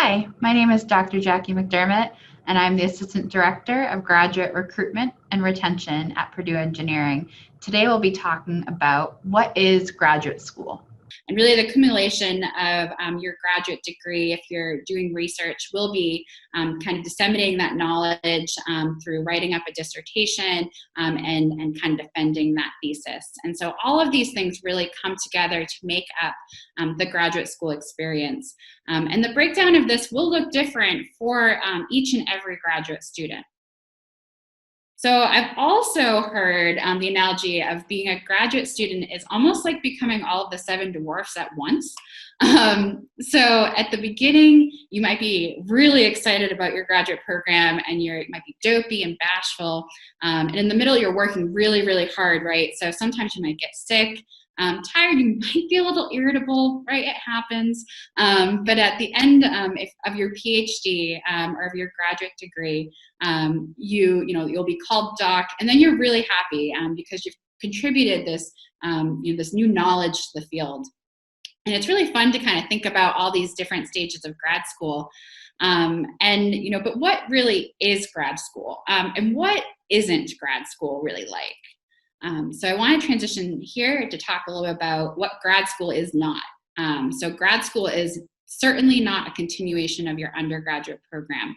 Hi, my name is Dr. Jackie McDermott, and I'm the Assistant Director of Graduate Recruitment and Retention at Purdue Engineering. Today we'll be talking about what is graduate school. And really the accumulation of your graduate degree, if you're doing research, will be kind of disseminating that knowledge through writing up a dissertation and kind of defending that thesis. And so all of these things really come together to make up the graduate school experience. And the breakdown of this will look different for each and every graduate student. So I've also heard the analogy of being a graduate student is almost like becoming all of the seven dwarfs at once. So at the beginning, you might be really excited about your graduate program and you might be dopey and bashful. And in the middle, you're working really, really hard, right? So sometimes you might get sick. Tired, you might be a little irritable, right? It happens. But at the end of your PhD or of your graduate degree, you'll be called doc, and then you're really happy because you've contributed this this new knowledge to the field. And it's really fun to kind of think about all these different stages of grad school. But what really is grad school? And what isn't grad school really like? So I want to transition here to talk a little bit about what grad school is not. So grad school is certainly not a continuation of your undergraduate program.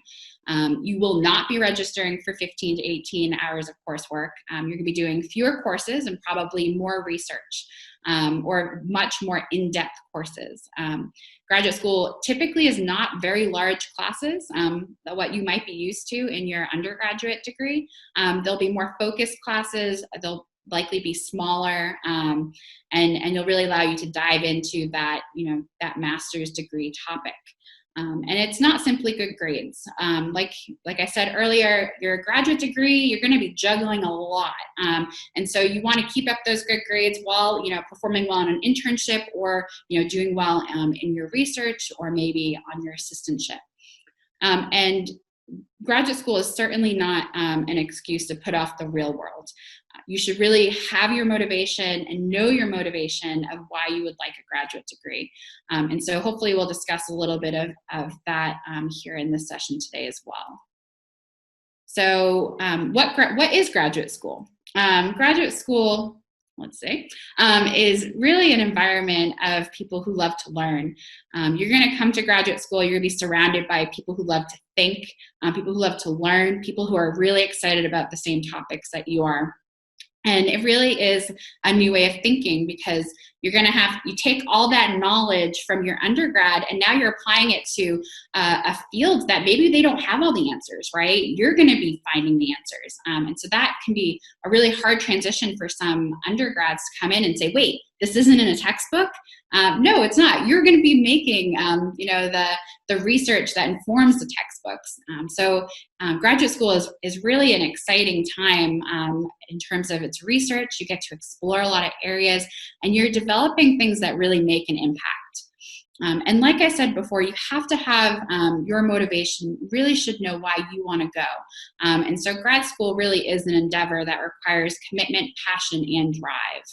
You will not be registering for 15 to 18 hours of coursework. You're going to be doing fewer courses and probably more research or much more in-depth courses. Graduate school typically is not very large classes, what you might be used to in your undergraduate degree. There'll be more focused classes. They'll likely be smaller, and it'll really allow you to dive into that, that master's degree topic. And it's not simply good grades. Like I said earlier, your graduate degree, you're going to be juggling a lot. And so you want to keep up those good grades while, performing well on an internship or, doing well in your research or maybe on your assistantship. And graduate school is certainly not an excuse to put off the real world. You should really have your motivation and know your motivation of why you would like a graduate degree. And so hopefully we'll discuss a little bit of that here in this session today as well. So what is graduate school? Graduate school, is really an environment of people who love to learn. You're going to come to graduate school, you're going to be surrounded by people who love to think, people who love to learn, people who are really excited about the same topics that you are. And it really is a new way of thinking because you take all that knowledge from your undergrad and now you're applying it to a field that maybe they don't have all the answers, right? You're going to be finding the answers. And so that can be a really hard transition for some undergrads to come in and say, wait, this isn't in a textbook? No, it's not. You're going to be making, the research that informs the textbooks. So graduate school is really an exciting time in terms of its research. You get to explore a lot of areas and you're developing things that really make an impact. And like I said before, you have to have your motivation, really should know why you want to go. And so grad school really is an endeavor that requires commitment, passion, and drive.